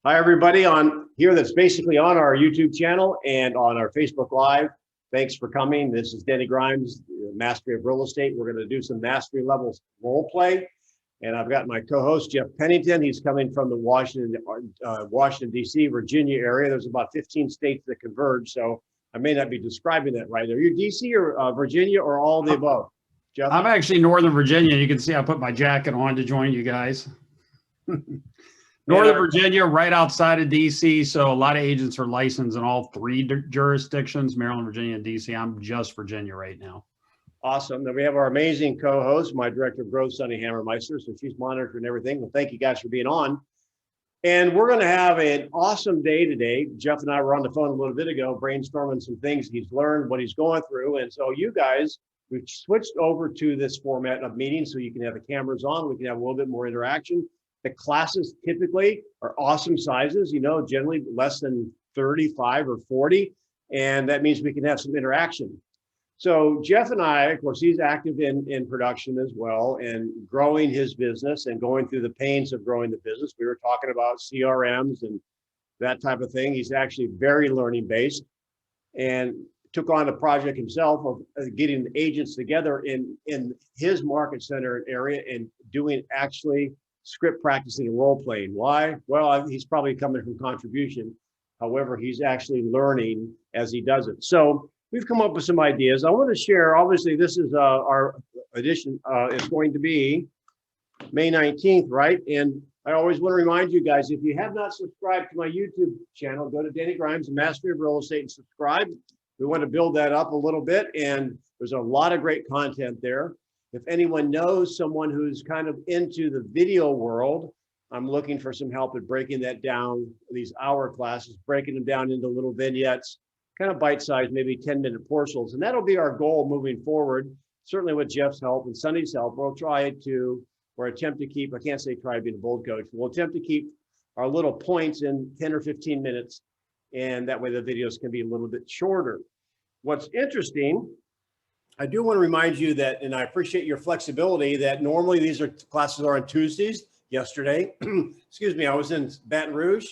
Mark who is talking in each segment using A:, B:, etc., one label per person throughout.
A: Hi, everybody on here that's basically on our YouTube channel and on our Facebook Live. Thanks for coming. This is Denny Grimes, Mastery of Real Estate. We're going to do some mastery levels role play. And I've got my co-host, Jeff Pennington. He's coming from the Washington, D.C., Virginia area. There's about 15 states that converge, so I may not be describing that right. Are you D.C. or Virginia or all of the above? Jeff?
B: I'm actually Northern Virginia. You can see I put my jacket on to join you guys. Northern Virginia, right outside of D.C., so a lot of agents are licensed in all three jurisdictions, Maryland, Virginia, and D.C. I'm just Virginia right now.
A: Awesome. Then we have our amazing co-host, my director of growth, Sunny Hammermeister. So she's monitoring everything. Well, thank you guys for being on. And we're going to have an awesome day today. Jeff and I were on the phone a little bit ago, brainstorming some things he's learned, what he's going through. And so you guys, we've switched over to this format of meetings so you can have the cameras on. We can have a little bit more interaction. The classes typically are awesome sizes, generally less than 35 or 40. And that means we can have some interaction. So Jeff and I, of course, he's active in production as well and growing his business and going through the pains of growing the business. We were talking about CRMs and that type of thing. He's actually very learning based and took on a project himself of getting agents together in his market center area and doing actually script practicing and role playing. Why? Well, he's probably coming from contribution. However, he's actually learning as he does it. So we've come up with some ideas. I want to share, obviously, this is our edition. It's going to be May 19th, right? And I always want to remind you guys, if you have not subscribed to my YouTube channel, go to Denny Grimes, Mastery of Real Estate, and subscribe. We want to build that up a little bit, and there's a lot of great content there. If anyone knows someone who's kind of into the video world, I'm looking for some help at breaking that down, these hour classes, breaking them down into little vignettes, kind of bite-sized, maybe 10-minute portions. And that'll be our goal moving forward. Certainly with Jeff's help and Sunny's help, we'll try to, or attempt to keep, I can't say try being a bold coach, we'll attempt to keep our little points in 10 or 15 minutes. And that way the videos can be a little bit shorter. What's interesting, I do want to remind you that, and I appreciate your flexibility, that normally these classes are on Tuesdays. Yesterday, excuse me, I was in Baton Rouge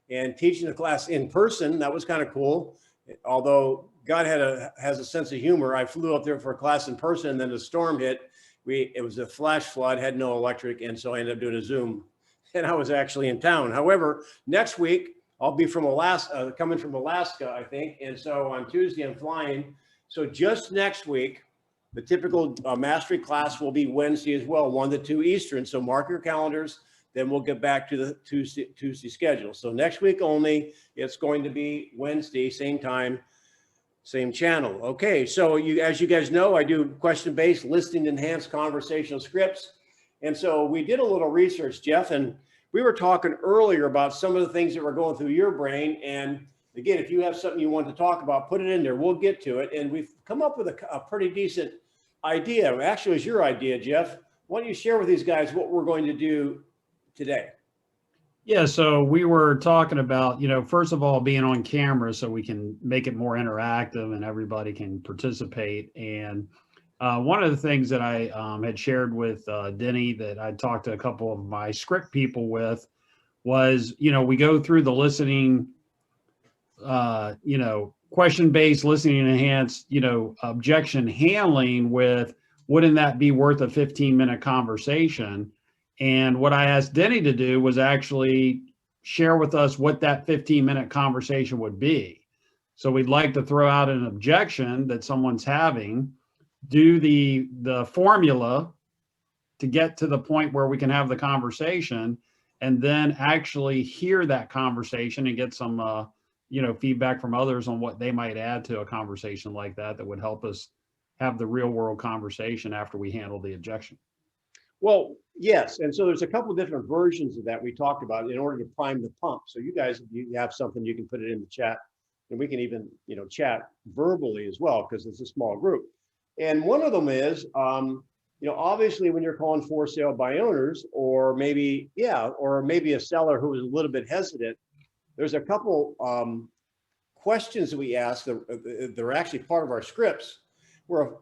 A: and teaching a class in person. That was kind of cool. Although God has a sense of humor, I flew up there for a class in person, and then the storm hit. It was a flash flood, had no electric, and so I ended up doing a Zoom. And I was actually in town. However, next week I'll be from Alaska, coming from Alaska, I think. And so on Tuesday I'm flying. So just next week, the typical mastery class will be Wednesday as well, 1 to 2 Eastern. So mark your calendars. Then we'll get back to the Tuesday schedule. So next week only, it's going to be Wednesday, same time, same channel. Okay, so as you guys know, I do question-based, listing-enhanced conversational scripts. And so we did a little research, Jeff, and we were talking earlier about some of the things that were going through your brain. And again, if you have something you want to talk about, put it in there. We'll get to it. And we've come up with a pretty decent idea. Actually, it was your idea, Jeff. Why don't you share with these guys what we're going to do today?
B: Yeah, so we were talking about, first of all, being on camera so we can make it more interactive and everybody can participate. And one of the things that I had shared with Denny that I talked to a couple of my script people with was, we go through the listening, question-based, listening enhanced, objection handling with, wouldn't that be worth a 15-minute conversation? And what I asked Denny to do was actually share with us what that 15-minute conversation would be. So we'd like to throw out an objection that someone's having, do the formula to get to the point where we can have the conversation, and then actually hear that conversation and get some, feedback from others on what they might add to a conversation like that would help us have the real world conversation after we handle the objection.
A: Well, yes. And so there's a couple of different versions of that we talked about in order to prime the pump. So you guys, if you have something, you can put it in the chat, and we can even, chat verbally as well, because it's a small group. And one of them is, obviously when you're calling for sale by owners, or maybe a seller who is a little bit hesitant, there's a couple questions that we ask that they're actually part of our scripts. Where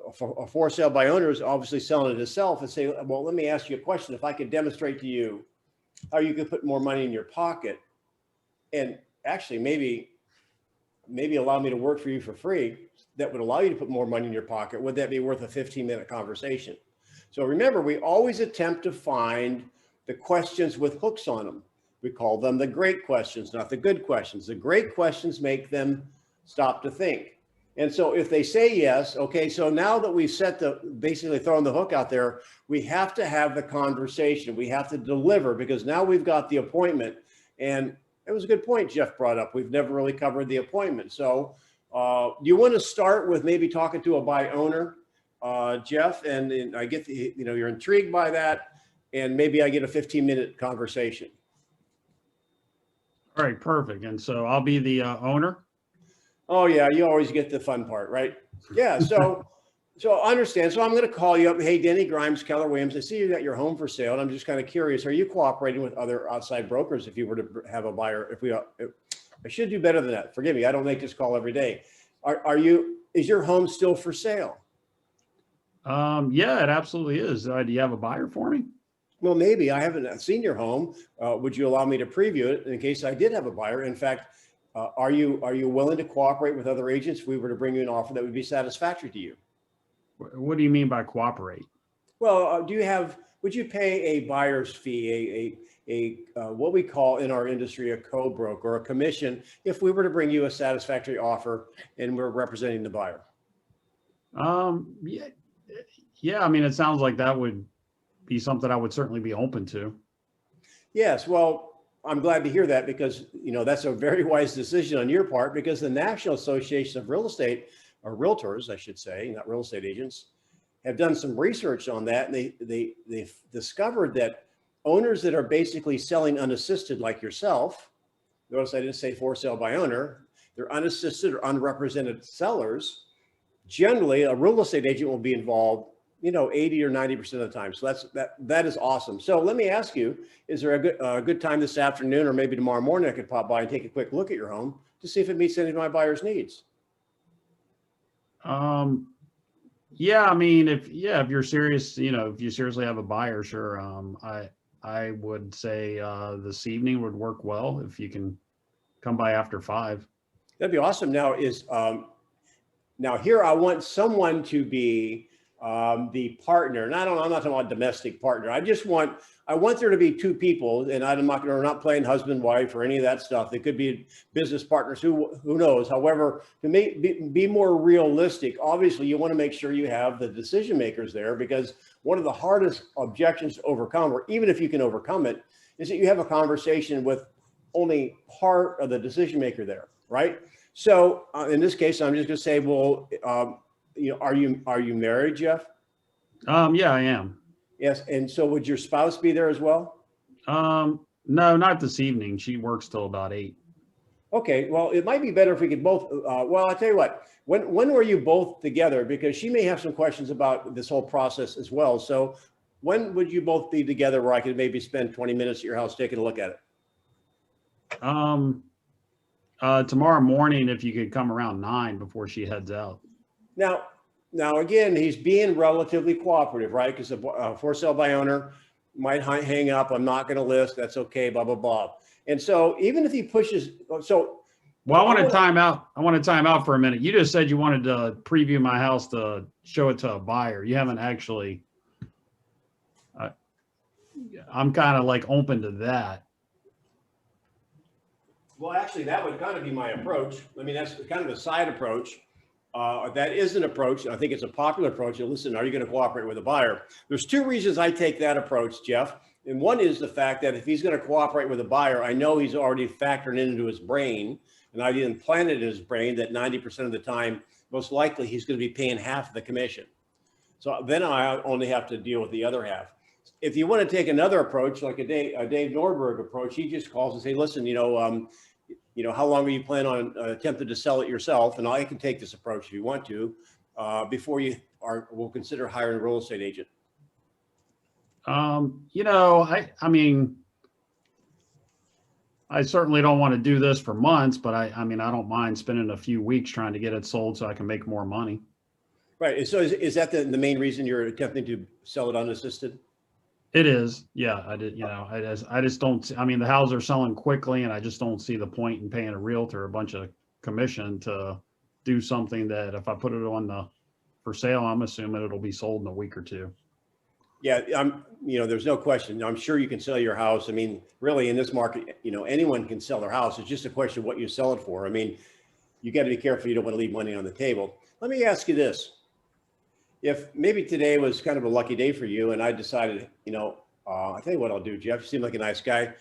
A: a for sale by owner is obviously selling it itself, and say, well, let me ask you a question. If I could demonstrate to you how you could put more money in your pocket, and actually maybe allow me to work for you for free, that would allow you to put more money in your pocket, would that be worth a 15-minute conversation? So remember, we always attempt to find the questions with hooks on them. We call them the great questions, not the good questions. The great questions make them stop to think. And so if they say yes, okay, so now that we've basically thrown the hook out there, we have to have the conversation. We have to deliver, because now we've got the appointment. And it was a good point Jeff brought up. We've never really covered the appointment. So you want to start with maybe talking to a buy owner, Jeff, and I get you're intrigued by that, and maybe I get a 15-minute conversation.
B: All right, perfect. And so I'll be the owner.
A: Oh yeah, you always get the fun part, right? Yeah. So I understand. So I'm going to call you up. Hey, Denny Grimes, Keller Williams. I see you got your home for sale, and I'm just kind of curious. Are you cooperating with other outside brokers if you were to have a buyer? I should do better than that. Forgive me. I don't make this call every day. Is your home still for sale?
B: Yeah, it absolutely is. Do you have a buyer for me?
A: Well, maybe. I haven't seen your home. Would you allow me to preview it in case I did have a buyer? In fact, are you willing to cooperate with other agents if we were to bring you an offer that would be satisfactory to you?
B: What do you mean by cooperate?
A: Well, would you pay a buyer's fee, a what we call in our industry a co-broker or a commission, if we were to bring you a satisfactory offer and we're representing the buyer?
B: Yeah. I mean, it sounds like that would be something I would certainly be open to.
A: Yes. Well, I'm glad to hear that, because that's a very wise decision on your part, because the National Association of Real Estate, or realtors, I should say, not real estate agents, have done some research on that, and they've discovered that owners that are basically selling unassisted, like yourself, notice I didn't say for sale by owner, they're unassisted or unrepresented sellers. Generally, a real estate agent will be involved 80 or 90% of the time. So that is awesome. So let me ask you, is there a good time this afternoon or maybe tomorrow morning I could pop by and take a quick look at your home to see if it meets any of my buyer's needs?
B: Yeah, I mean, if you're serious, if you seriously have a buyer, sure. I would say this evening would work well if you can come by after 5.
A: That'd be awesome. Now now here I want someone to be the partner. And I'm not talking about domestic partner. I want there to be 2 people, and we're not playing husband, wife, or any of that stuff. They could be business partners, who knows. However, to be more realistic, obviously you want to make sure you have the decision makers there, because one of the hardest objections to overcome, or even if you can overcome it, is that you have a conversation with only part of the decision maker there, right? So in this case, I'm just going to say, well, are you married, Jeff?
B: Yeah, I am.
A: Yes. And so would your spouse be there as well?
B: No, not this evening. She works till about 8.
A: Okay. Well, it might be better if we could both, well, I'll tell you what, when were you both together? Because she may have some questions about this whole process as well. So when would you both be together where I could maybe spend 20 minutes at your house taking a look at it?
B: Tomorrow morning, if you could come around 9 before she heads out.
A: Now again, he's being relatively cooperative, right? Because a for sale by owner might hang up. I'm not going to list. That's okay. Blah blah blah. And so even if he pushes,
B: well, I want to time out. I want to time out for a minute. You just said you wanted to preview my house to show it to a buyer. You haven't actually. I'm kind of like open to that.
A: Well, actually, that would kind of be my approach. I mean, that's kind of a side approach. That is an approach. I think it's a popular approach. And listen, are you going to cooperate with a buyer? There's 2 reasons I take that approach, Jeff. And one is the fact that if he's going to cooperate with a buyer, I know he's already factored into his brain, and I've even planted in his brain that 90% of the time, most likely he's going to be paying half of the commission. So then I only have to deal with the other half. If you want to take another approach, like a Dave Norberg approach, he just calls and say, listen, how long are you planning on attempting to sell it yourself? And I can take this approach if you want to, before we'll consider hiring a real estate agent.
B: I mean, I certainly don't want to do this for months, but I mean, I don't mind spending a few weeks trying to get it sold so I can make more money.
A: Right. And so is that the main reason you're attempting to sell it unassisted?
B: It is. Yeah, I did. I just don't, I mean, the houses are selling quickly and I just don't see the point in paying a realtor a bunch of commission to do something that if I put it on the for sale, I'm assuming it'll be sold in a week or two.
A: Yeah, there's no question. I'm sure you can sell your house. I mean, really in this market, anyone can sell their house. It's just a question of what you sell it for. I mean, you got to be careful. You don't want to leave money on the table. Let me ask you this. If maybe today was kind of a lucky day for you and I decided, I tell you what I'll do, Jeff, you seem like a nice guy.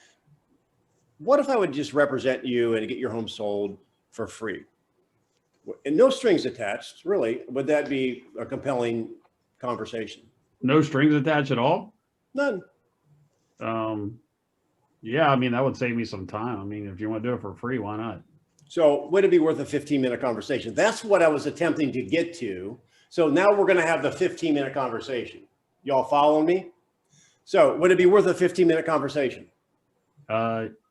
A: What if I would just represent you and get your home sold for free? And no strings attached, really. Would that be a compelling conversation?
B: No strings attached at all?
A: None.
B: Yeah, I mean, that would save me some time. I mean, if you want to do it for free, why not?
A: So would it be worth a 15-minute conversation? That's what I was attempting to get to. So now we're going to have the 15-minute conversation. Y'all follow me? So would it be worth a 15-minute conversation?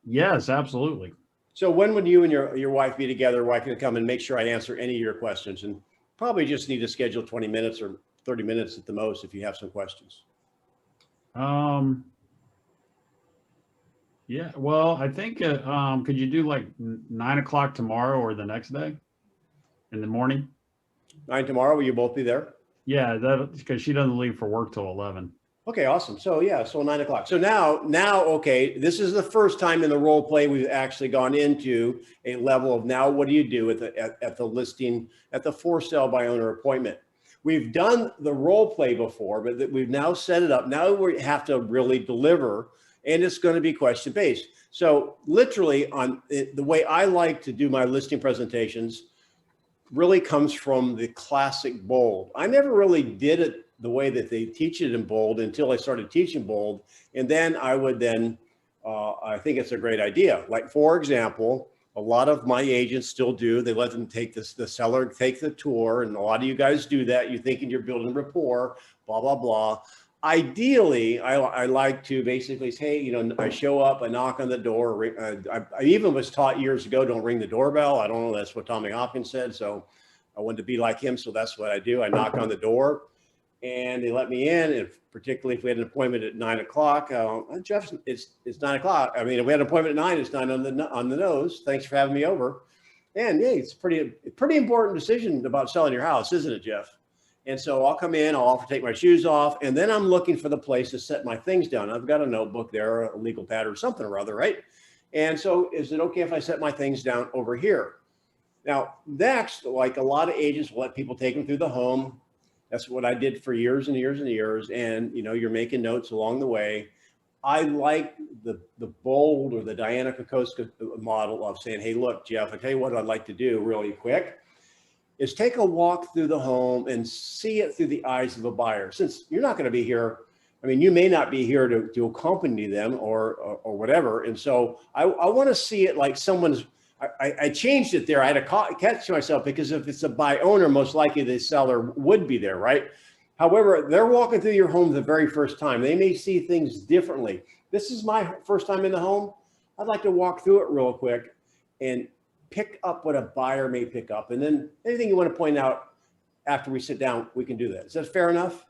B: Yes, absolutely.
A: So when would you and your wife be together where I can come and make sure I answer any of your questions? And probably just need to schedule 20 minutes or 30 minutes at the most if you have some questions.
B: Yeah, well, I think, could you do like 9 o'clock tomorrow or the next day in the morning?
A: 9 tomorrow, will you both be there?
B: Yeah, that because she doesn't leave for work till 11.
A: Okay, awesome. So yeah, so 9 o'clock. So now, okay, this is the first time in the role play we've actually gone into a level of now what do you do at the listing, at the for sale by owner appointment. We've done the role play before, but we've now set it up. Now we have to really deliver, and it's going to be question based. So literally on the way I like to do my listing presentations really comes from the classic bold. I never really did it the way that they teach it in bold until I started teaching bold. And then I think it's a great idea. Like, for example, a lot of my agents still do. They let them take the seller take the tour. And a lot of you guys do that. You're thinking you're building rapport, blah, blah, blah. Ideally, I like to basically say, hey, I show up, I knock on the door. I even was taught years ago, don't ring the doorbell. I don't know, that's what Tommy Hopkins said. So I wanted to be like him. So that's what I do. I knock on the door and they let me in. And particularly if we had an appointment at 9 o'clock, Jeff, it's 9 o'clock. I mean, if we had an appointment at 9, it's 9 on the nose. Thanks for having me over. And yeah, it's pretty important decision about selling your house, isn't it, Jeff? And so I'll come in, I'll offer to take my shoes off, and then I'm looking for the place to set my things down. I've got a notebook there, a legal pad or something or other, right? And so is it okay if I set my things down over here? Now, next, like a lot of agents will let people take them through the home. That's what I did for years and years and years. And, you're making notes along the way. I like the bold or the Diana Kokoska model of saying, hey, look, Jeff, I tell you what I'd like to do really quick is take a walk through the home and see it through the eyes of a buyer. Since you're not going to be here, I mean, you may not be here to accompany them or whatever. And so I want to see it like someone's, I changed it there. I had to catch myself because if it's a buy owner, most likely the seller would be there, right? However, they're walking through your home the very first time. They may see things differently. This is my first time in the home. I'd like to walk through it real quick and pick up what a buyer may pick up. And then anything you want to point out after we sit down, we can do that. Is that fair enough?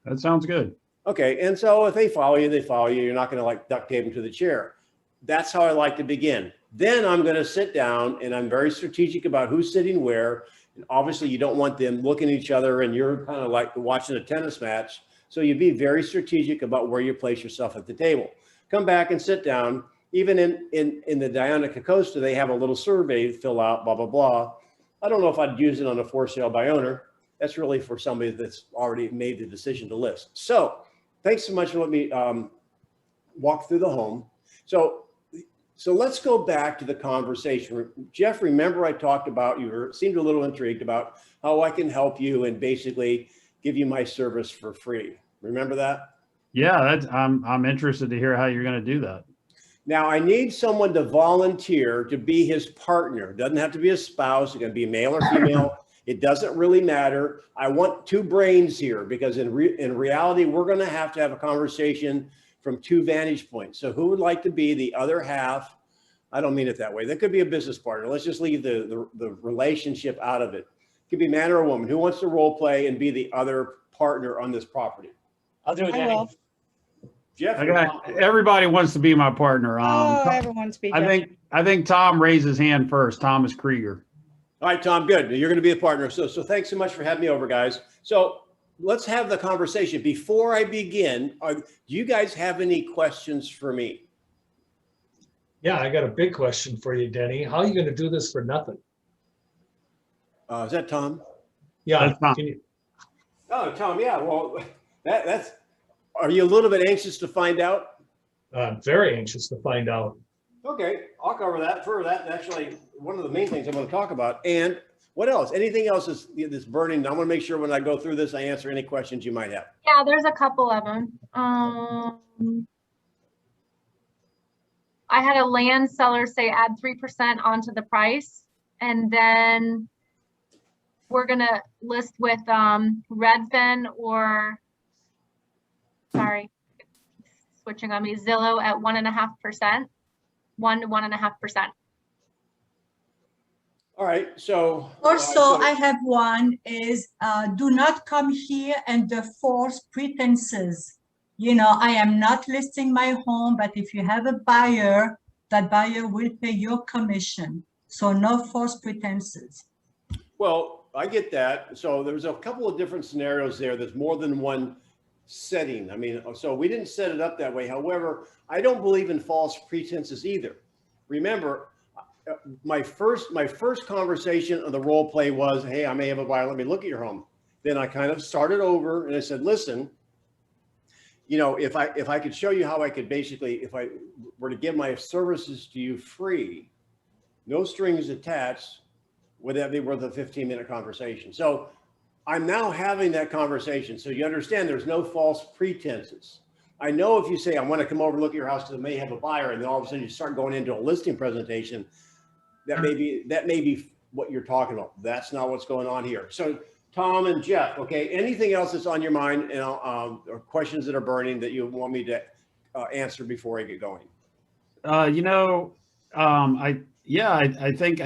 B: That sounds good.
A: Okay. And so if they follow you, they follow you. You're not going to like duct tape them to the chair. That's how I like to begin. Then I'm going to sit down and I'm very strategic about who's sitting where. And obviously you don't want them looking at each other and you're kind of like watching a tennis match. So you be very strategic about where you place yourself at the table. Come back and sit down. Even in the Diana Kokoska, they have a little survey to fill out, blah, blah, blah. I don't know if I'd use it on a for sale by owner. That's really for somebody that's already made the decision to list. So thanks so much for letting me walk through the home. So let's go back to the conversation. Jeff, remember I talked about, seemed a little intrigued about how I can help you and basically give you my service for free. Remember that?
B: Yeah, I'm interested to hear how you're going to do that.
A: Now, I need someone to volunteer to be his partner. It doesn't have to be a spouse. It can be male or female. It doesn't really matter. I want two brains here because in reality, we're going to have a conversation from two vantage points. So who would like to be the other half? I don't mean it that way. That could be a business partner. Let's just leave the relationship out of it. It could be man or a woman. Who wants to role play and be the other partner on this property?
C: I'll do it, Denny.
A: Jeff,
B: everybody wants to be my partner.
C: Everyone wants to be.
B: I think Tom raised his hand first. Thomas Krieger.
A: all right, Tom, good. You're going to be a partner. So thanks so much for having me over, guys. So let's have the conversation. Before I begin, do you guys have any questions for me?
D: Yeah, I got a big question for you, Denny. How are you going to do this for nothing?
A: Is that Tom?
D: Yeah.
B: That's Tom.
A: Oh, Tom, yeah. Well, that's, are you a little bit anxious to find out?
D: I'm very anxious to find out.
A: Okay, I'll cover that. That's actually one of the main things I want to talk about. And what else? Anything else that's burning? I want to make sure when I go through this, I answer any questions you might have.
C: Yeah, there's a couple of them. I had a land seller say add 3% onto the price, and then we're gonna list with Redfin or, sorry, switching on me, Zillow at 1.5%, 1 to 1.5%.
A: All right, so.
E: Also, I have one is do not come here under false pretenses. You know, I am not listing my home, but if you have a buyer, that buyer will pay your commission. So no false pretenses.
A: Well, I get that. So there's a couple of different scenarios there. There's more than one setting. I mean, so we didn't set it up that way. However, I don't believe in false pretenses either. Remember, my first conversation of the role play was, hey, I may have a buyer. Let me look at your home. Then I kind of started over and I said, listen, you know, if I could show you how I could basically, if I were to give my services to you free, no strings attached, would that be worth a 15-minute conversation? So I'm now having that conversation. So you understand there's no false pretenses. I know if you say, I want to come over and look at your house because I may have a buyer, and then all of a sudden you start going into a listing presentation, that may be what you're talking about. That's not what's going on here. So Tom and Jeff, okay, anything else that's on your mind, and or questions that are burning that you want me to answer before I get going?
B: I think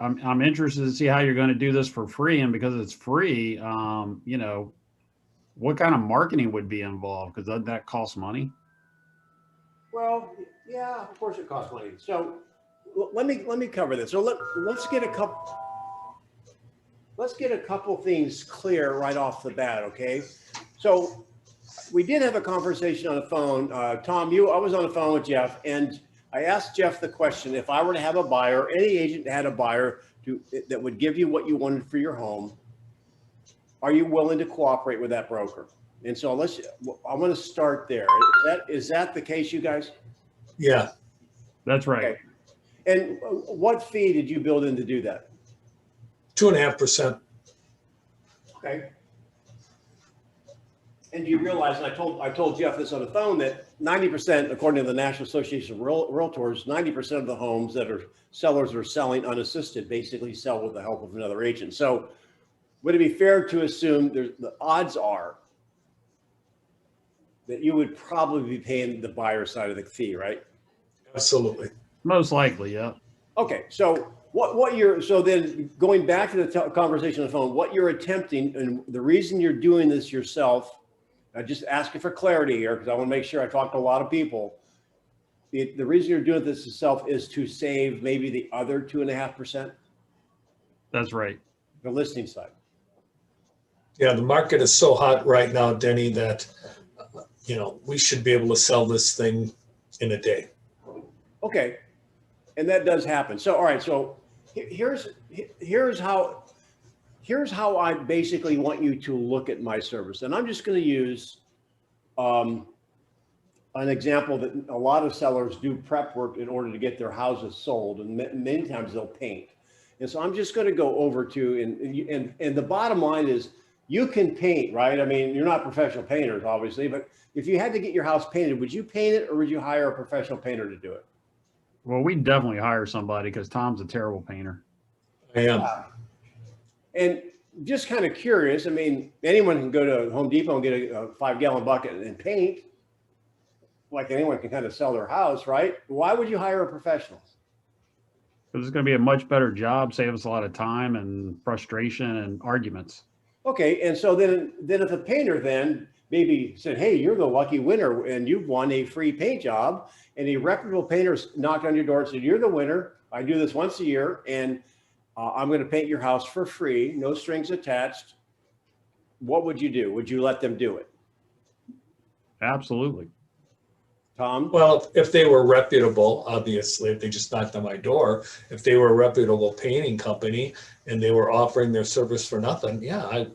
B: I'm interested to see how you're going to do this for free, and because it's free, you know, what kind of marketing would be involved? Because doesn't that cost money?
A: Well, yeah, of course it costs money. So let me cover this. So let's get a couple things clear right off the bat, okay? So we did have a conversation on the phone. Tom, I was on the phone with Jeff, and I asked Jeff the question, if I were to have a buyer, any agent that had a buyer that would give you what you wanted for your home, are you willing to cooperate with that broker? And so I want to start there. Is that the case, you guys?
D: Yeah.
B: That's right.
A: Okay. And what fee did you build in to do that?
D: 2.5%.
A: Okay. And you realize, and I told Jeff this on the phone, that 90%, according to the National Association of Realtors, 90% of the homes that sellers are selling unassisted basically sell with the help of another agent. So would it be fair to assume the odds are that you would probably be paying the buyer side of the fee, right?
D: Absolutely.
B: Most likely, yeah.
A: Okay, so so then going back to the conversation on the phone, what you're attempting, and the reason you're doing this yourself, I just asking for clarity here because I want to make sure I talk to a lot of people. The reason you're doing this yourself is to save maybe the other 2.5%.
B: That's right.
A: The listing side.
D: Yeah, the market is so hot right now, Denny, that, you know, we should be able to sell this thing in a day.
A: Okay, and that does happen. So, all right, so here's how I basically want you to look at my service. And I'm just going to use an example that a lot of sellers do prep work in order to get their houses sold, and many times they'll paint. And so I'm just going to go over to, and the bottom line is you can paint, right? I mean, you're not professional painters, obviously, but if you had to get your house painted, would you paint it or would you hire a professional painter to do it?
B: Well, we definitely hire somebody because Tom's a terrible painter.
D: I am.
A: And just kind of curious, I mean, anyone can go to Home Depot and get a 5-gallon bucket and paint, like anyone can kind of sell their house, right? Why would you hire a professional?
B: Because it's going to be a much better job, save us a lot of time and frustration and arguments.
A: Okay, and so then if a painter then maybe said, hey, you're the lucky winner and you've won a free paint job, and a reputable painter knocked on your door and said, you're the winner. I do this once a year, and I'm going to paint your house for free, no strings attached. What would you do? Would you let them do it?
B: Absolutely.
A: Tom?
D: Well, if they were reputable, obviously, if they just knocked on my door, if they were a reputable painting company and they were offering their service for nothing, yeah, I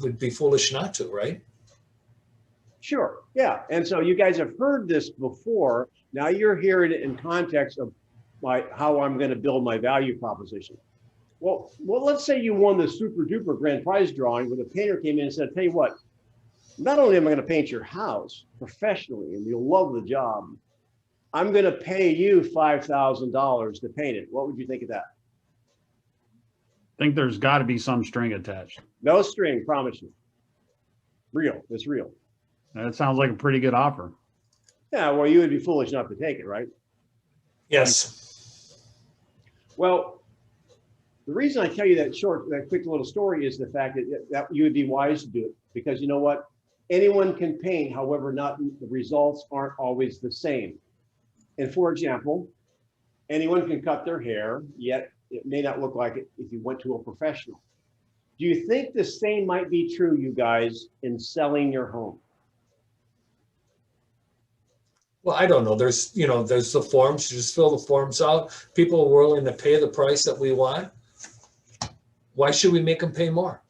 D: would be foolish not to, right?
A: Sure. Yeah. And so you guys have heard this before. Now you're hearing it in context of how I'm going to build my value proposition. Well, let's say you won the super duper grand prize drawing where the painter came in and said, tell you what, not only am I going to paint your house professionally and you'll love the job, I'm going to pay you $5,000 to paint it. What would you think of that?
B: I think there's got to be some string attached.
A: No string, promise you. Real. It's real.
B: That sounds like a pretty good offer.
A: Yeah, well, you would be foolish not to take it, right?
D: Yes.
A: Well, the reason I tell you that quick little story is the fact that you would be wise to do it, because you know what? Anyone can paint, however, the results aren't always the same. And for example, anyone can cut their hair, yet it may not look like it if you went to a professional. Do you think the same might be true, you guys, in selling your home?
D: Well, I don't know. There's the forms. You just fill the forms out. People are willing to pay the price that we want. Why should we make them pay more?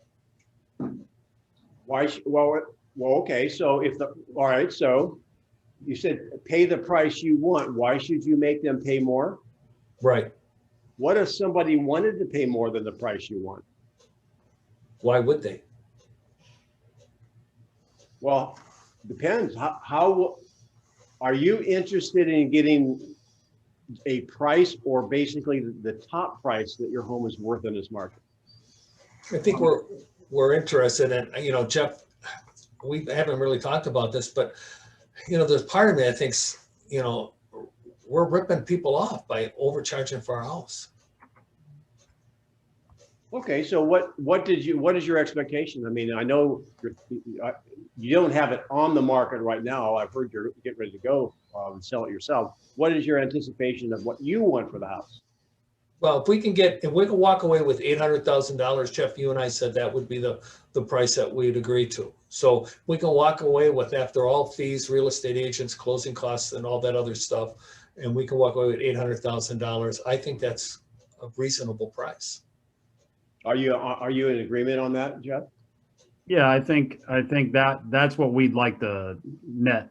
A: Why? Well, okay. So all right. So you said pay the price you want. Why should you make them pay more?
D: Right.
A: What if somebody wanted to pay more than the price you want?
D: Why would they?
A: Well, depends. How are you interested in getting a price, or basically the top price that your home is worth in this market?
D: I think we're interested in, Jeff, we haven't really talked about this, but, there's part of me that thinks, we're ripping people off by overcharging for our house.
A: Okay, so what is your expectation? I mean, I know you don't have it on the market right now. I've heard you're getting ready to go and sell it yourself. What is your anticipation of what you want for the house?
D: Well, if we can walk away with $800,000, Jeff, you and I said that would be the price that we'd agree to. So we can walk away with, after all fees, real estate agents, closing costs, and all that other stuff, and we can walk away with $800,000. I think that's a reasonable price.
A: Are you in agreement on that, Jeff?
B: Yeah, I think that's what we'd like to net.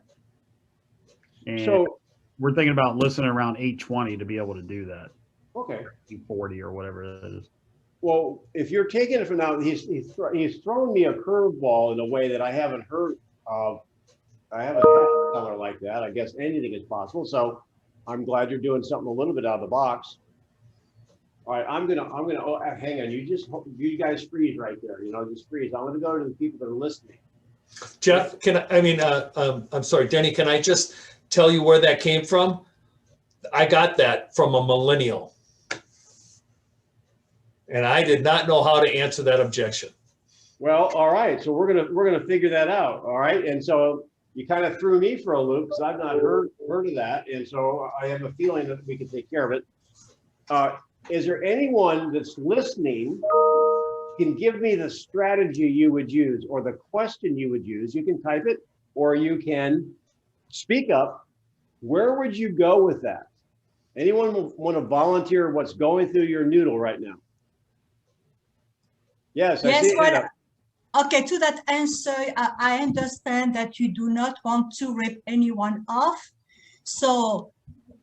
B: And
A: So
B: we're thinking about listing around 820 to be able to do that.
A: okay.
B: 840 or whatever it is.
A: Well, if you're taking it from now, he's thrown me a curveball in a way that I haven't heard of. I haven't had a seller like that. I guess anything is possible. So I'm glad you're doing something a little bit out of the box. All right, I'm gonna. Oh, hang on. You guys freeze right there. Just freeze. I'm gonna go to the people that are listening.
D: Jeff, I'm sorry, Denny, can I just tell you where that came from? I got that from a millennial. And I did not know how to answer that objection.
A: Well, all right. So we're gonna figure that out. All right. And so you kind of threw me for a loop because I've not heard of that, and so I have a feeling that we can take care of it. Is there anyone that's listening can give me the strategy you would use or the question you would use? You can type it or you can speak up. Where would you go with that? Anyone want to volunteer what's going through your noodle right now? Yes. I see it.
E: Okay, to that answer, I understand that you do not want to rip anyone off. So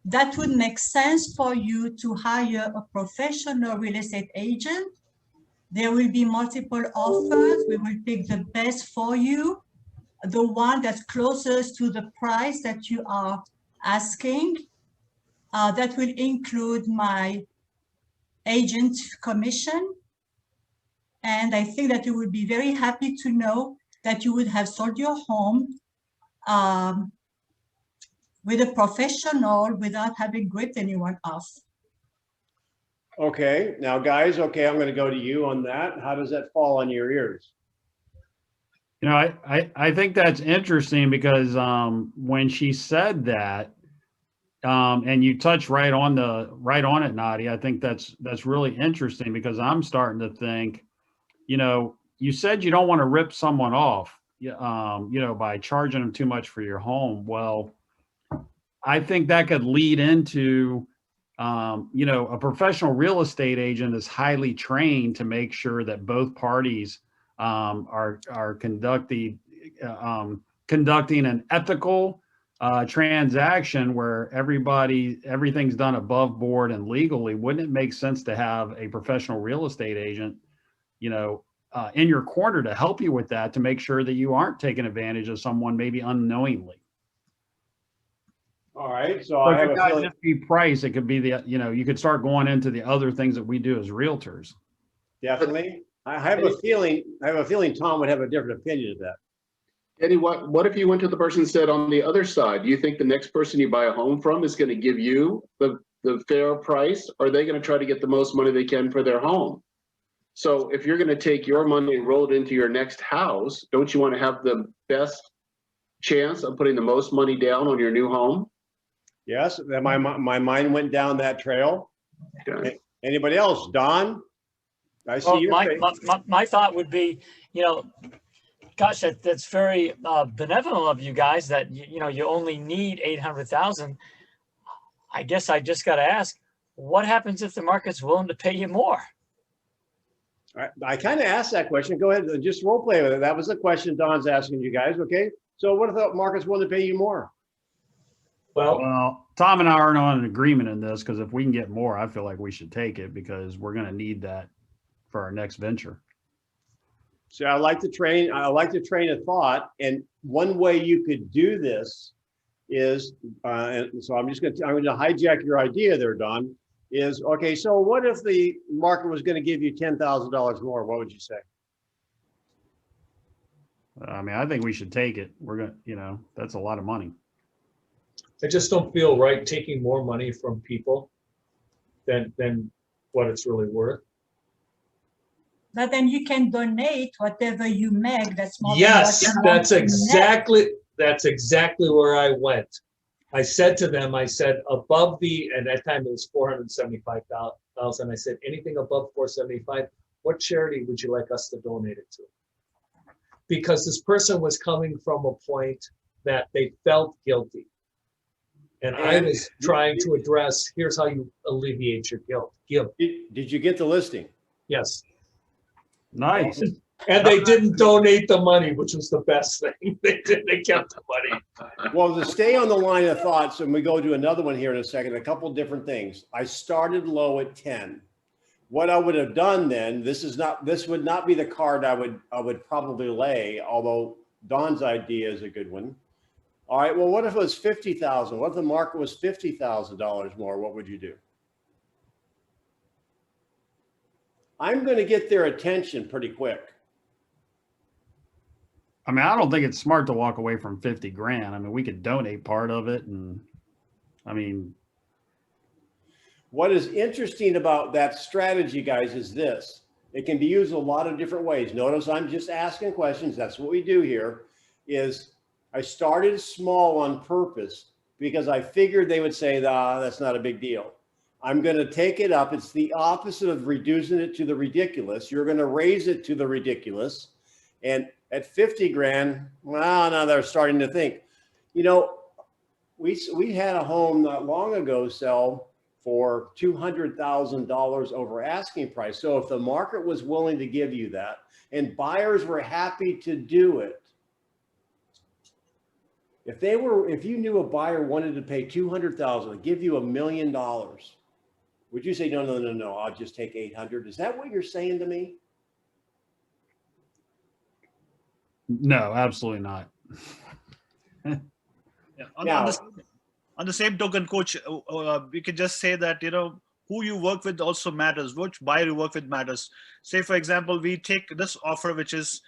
E: that would make sense for you to hire a professional real estate agent. There will be multiple offers. We will pick the best for you, the one that's closest to the price that you are asking. That will include my agent commission. And I think that you would be very happy to know that you would have sold your home with a professional without having ripped anyone off.
A: Okay, now guys, okay, I'm going to go to you on that. How does that fall on your ears?
B: You know, I think that's interesting because when she said that, and you touch right on it, Nadia. I think that's really interesting because I'm starting to think, you know, you said you don't want to rip someone off, you know, by charging them too much for your home. Well, I think that could lead into, you know, a professional real estate agent is highly trained to make sure that both parties are conducting an ethical transaction where everything's done above board and legally. Wouldn't it make sense to have a professional real estate agent, you know, in your corner to help you with that, to make sure that you aren't taking advantage of someone maybe unknowingly?
A: All right, so
B: So
A: I
B: it
A: have
B: could
A: a
B: not
A: feeling.
B: just be price. It could be the, you know, you could start going into the other things that we do as realtors.
A: Definitely. I have a feeling, Tom would have a different opinion of that.
F: Eddie, what if you went to the person and said on the other side, do you think the next person you buy a home from is going to give you the fair price, or are they going to try to get the most money they can for their home? So if you're going to take your money and roll it into your next house, don't you want to have the best chance of putting the most money down on your new home?
A: Yes, my mind went down that trail.
F: Okay.
A: Anybody else? Don? I see
G: Well,
A: your face.
G: my thought would be, you know, gosh, that's very benevolent of you guys that, you know, you only need 800,000. I guess I just got to ask, what happens if the market's willing to pay you more?
A: I kind of asked that question. Go ahead and just role play with it. That was the question Don's asking you guys. Okay. So what if the market's willing to pay you more?
D: Well,
B: Tom and I aren't on an agreement in this because if we can get more, I feel like we should take it because we're going to need that for our next venture.
A: So I like to train of thought. And one way you could do this is, and so I'm going to hijack your idea there, Don, is, okay, so what if the market was going to give you $10,000 more? What would you say?
B: I mean, I think we should take it. We're going to, you know, that's a lot of money.
D: I just don't feel right taking more money from people than what it's really worth.
E: But then you can donate whatever you make. That's more.
D: Yes,
E: than what
D: that's
E: you make.
D: exactly where I went. I said to them, I said above at that time it was 475,000. I said anything above 475, what charity would you like us to donate it to? Because this person was coming from a point that they felt guilty. And I was trying to address, here's how you alleviate your guilt.
A: Did you get the listing?
D: Yes.
B: Nice.
D: And they didn't donate the money, which was the best thing. They kept the money.
A: Well, to stay on the line of thoughts, and we go to another one here in a second, a couple of different things. I started low at 10. What I would have done then, this would not be the card I would probably lay, although Don's idea is a good one. All right, well, what if it was 50,000? What if the market was $50,000 more? What would you do? I'm going to get their attention pretty quick.
B: I mean, I don't think it's smart to walk away from 50 grand. I mean, we could donate part of it. And I mean,
A: what is interesting about that strategy, guys, is this. It can be used a lot of different ways. Notice I'm just asking questions. That's what we do here. Is I started small on purpose because I figured they would say, that's not a big deal. I'm going to take it up. It's the opposite of reducing it to the ridiculous. You're going to raise it to the ridiculous. And at 50 grand, well, now they're starting to think, you know, we had a home not long ago sell for $200,000 over asking price. So if the market was willing to give you that and buyers were happy to do it, if you knew a buyer wanted to pay $200,000, give you $1 million, would you say, no, I'll just take 800? Is that what you're saying to me?
B: no, absolutely not.
H: Yeah. On the same token, coach, we can just say that, you know, who you work with also matters. Which buyer you work with matters. Say, for example, we take this offer, which is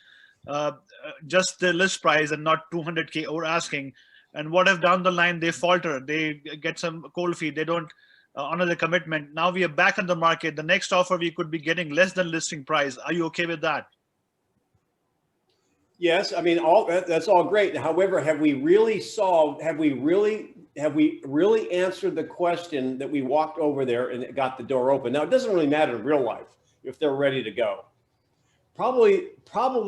H: just the list price and not 200K over asking. And what if down the line they falter, they get some cold feet, they don't honor the commitment. Now we are back on the market. The next offer we could be getting less than listing price. Are you okay with that?
A: Yes, I mean, that's all great. However, have we really answered the question that we walked over there and it got the door open? Now, it doesn't really matter in real life if they're ready to go. Probably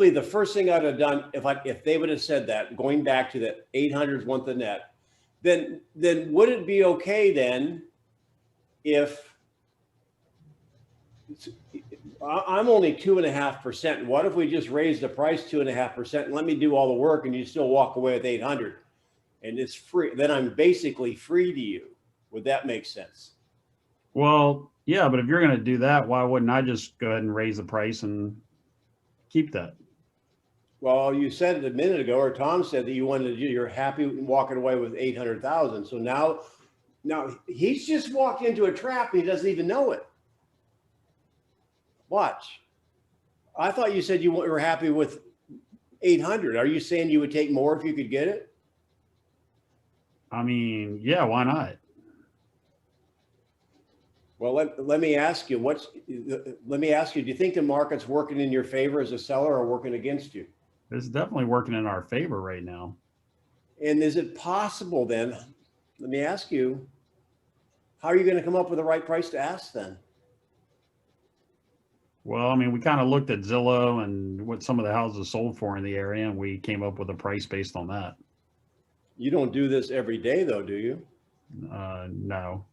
A: the first thing I'd have done if they would have said that, going back to the 800s want the net, then would it be okay then if I'm only 2.5%. What if we just raise the price 2.5% and let me do all the work and you still walk away with 800 and it's free? Then I'm basically free to you. Would that make sense?
B: Well, yeah, but if you're going to do that, why wouldn't I just go ahead and raise the price and keep that?
A: Well, you said it a minute ago, or Tom said that you're happy walking away with 800,000. So now he's just walked into a trap and he doesn't even know it. Watch. I thought you said you were happy with 800. Are you saying you would take more if you could get it?
B: I mean, yeah, why not?
A: Well, let me ask you, do you think the market's working in your favor as a seller or working against you?
B: It's definitely working in our favor right now.
A: And is it possible then, let me ask you, how are you going to come up with the right price to ask then?
B: Well, I mean, we kind of looked at Zillow and what some of the houses sold for in the area, and we came up with a price based on that.
A: You don't do this every day though, do you?
B: No.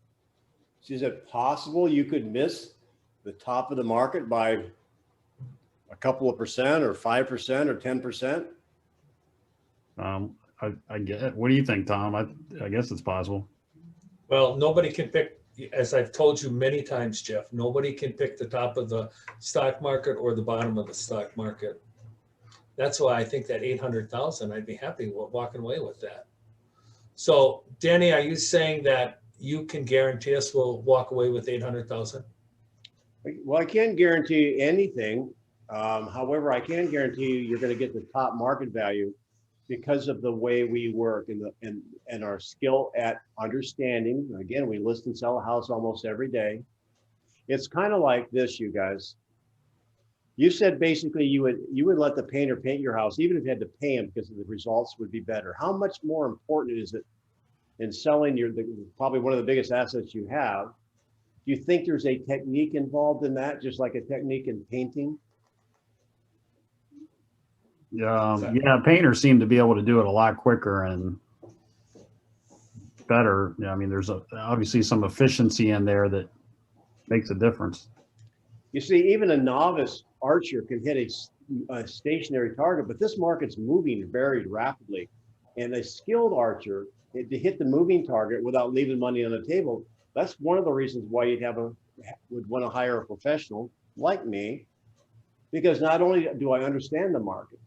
A: Is it possible you could miss the top of the market by a couple of percent or 5% or 10%?
B: I get it. What do you think, Tom? I guess it's possible.
D: Well, nobody can pick, as I've told you many times, Jeff, nobody can pick the top of the stock market or the bottom of the stock market. That's why I think that 800,000, I'd be happy with walking away with that. So Denny, are you saying that you can guarantee us we'll walk away with 800,000?
A: Well, I can't guarantee anything. However, I can guarantee you're going to get the top market value because of the way we work and our skill at understanding. Again, we list and sell a house almost every day. It's kind of like this, you guys. You said basically you would let the painter paint your house, even if you had to pay him because the results would be better. How much more important is it in selling probably one of the biggest assets you have? Do you think there's a technique involved in that, just like a technique in painting?
B: Yeah, painters seem to be able to do it a lot quicker and better. Yeah, I mean, there's obviously some efficiency in there that makes a difference.
A: You see, even a novice archer can hit a stationary target, but this market's moving very rapidly. And a skilled archer, to hit the moving target without leaving money on the table, that's one of the reasons why would want to hire a professional like me, because not only do I understand the market,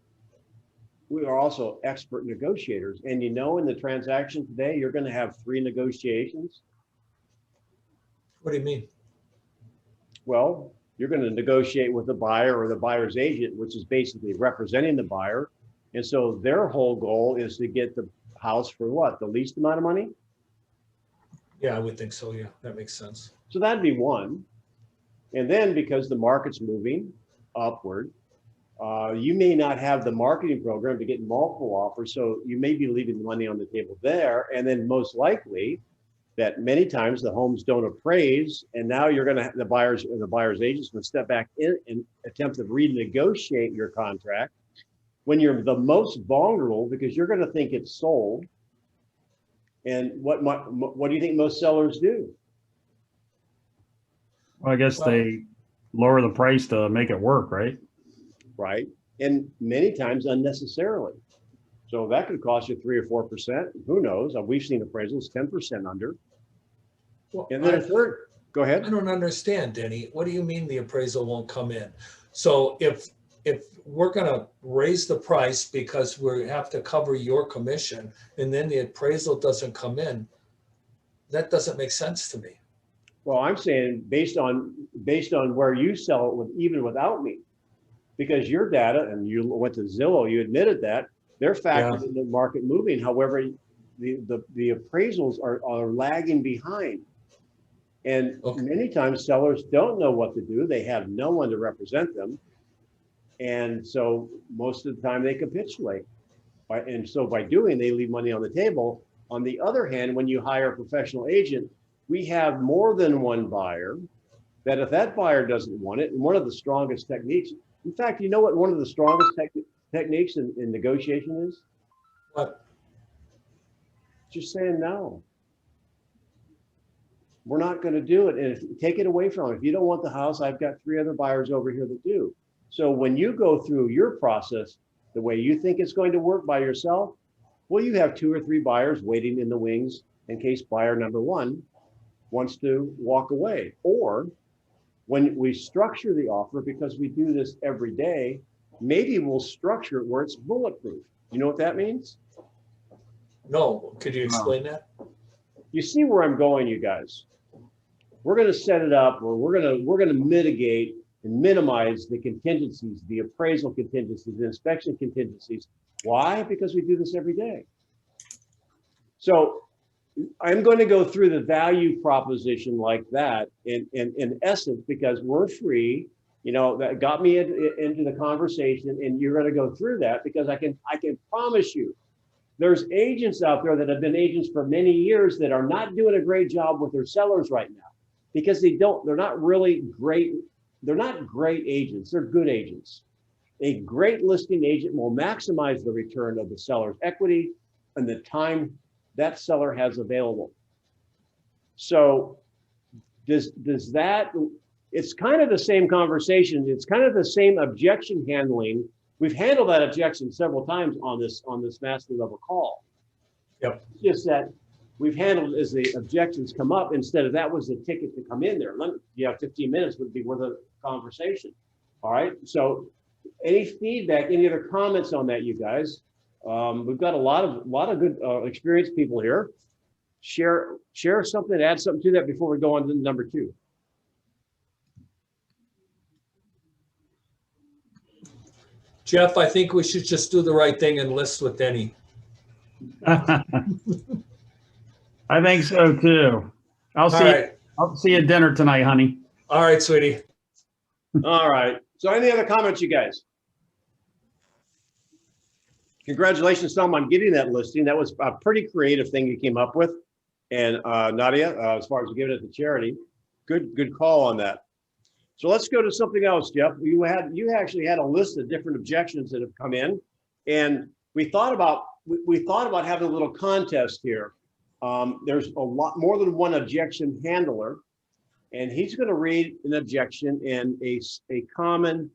A: we are also expert negotiators. And in the transaction today, you're going to have 3 negotiations.
D: What do you mean?
A: Well, you're going to negotiate with the buyer or the buyer's agent, which is basically representing the buyer. And so their whole goal is to get the house for what? The least amount of money?
D: Yeah, I would think so. Yeah, that makes sense.
A: So that'd be one. And then because the market's moving upward, you may not have the marketing program to get multiple offers. So you may be leaving the money on the table there. And then most likely that many times the homes don't appraise. And now you're going to the buyer's agents going to step back in and attempt to renegotiate your contract when you're the most vulnerable, because you're going to think it's sold. And what do you think most sellers do?
B: Well, I guess they lower the price to make it work, right?
A: Right. And many times unnecessarily. So that could cost you 3 or 4%. Who knows? We've seen appraisals 10% under.
D: Well,
A: And then a third, go ahead.
D: I don't understand, Denny. What do you mean the appraisal won't come in? So if we're going to raise the price because we have to cover your commission and then the appraisal doesn't come in, that doesn't make sense to me.
A: Well, I'm saying based on where you sell it even without me, because your data, and you went to Zillow, you admitted that they're factored in the market moving. However, the appraisals are lagging behind. And many times sellers don't know what to do. They have no one to represent them. And so most of the time they capitulate. And so by doing, they leave money on the table. On the other hand, when you hire a professional agent, we have more than one buyer that if that buyer doesn't want it, and one of the strongest techniques, in fact, you know what one of the strongest techniques in negotiation is?
D: What?
A: Just saying no. We're not going to do it. And if, take it away from them. If you don't want the house, I've got 3 other buyers over here that do. So when you go through your process the way you think it's going to work by yourself, well, you have 2 or 3 buyers waiting in the wings in case buyer number 1 wants to walk away. Or when we structure the offer, because we do this every day, maybe we'll structure it where it's bulletproof. You know what that means?
D: No, could you explain that?
A: You see where I'm going, you guys. We're going to set it up where we're going to mitigate and minimize the contingencies, the appraisal contingencies, the inspection contingencies. Why? Because we do this every day. So I'm going to go through the value proposition like that in essence, because we're free. You know, that got me into the conversation, and you're going to go through that because I can promise you there's agents out there that have been agents for many years that are not doing a great job with their sellers right now because they're not really great. They're not great agents. They're good agents. A great listing agent will maximize the return of the seller's equity and the time that seller has available. So does that, it's kind of the same conversation. It's kind of the same objection handling. We've handled that objection several times on this master level call.
D: Yep.
A: It's just that we've handled as the objections come up instead of that was the ticket to come in there. You have 15 minutes would be worth a conversation. All right. So any feedback, any other comments on that, you guys? We've got a lot of good experienced people here. Share something, add something to that before we go on to number 2.
D: Jeff, I think we should just do the right thing and list with Denny.
B: I think so too.
D: All right.
B: I'll see you at dinner tonight, honey.
D: All right, sweetie.
A: All right. So any other comments, you guys? Congratulations, Tom, on getting that listing. That was a pretty creative thing you came up with. And Nadia, as far as giving it to charity, good call on that. So let's go to something else, Jeff. You actually had a list of different objections that have come in, and we thought about having a little contest here. There's a lot more than one objection handler, and he's going to read an objection and a common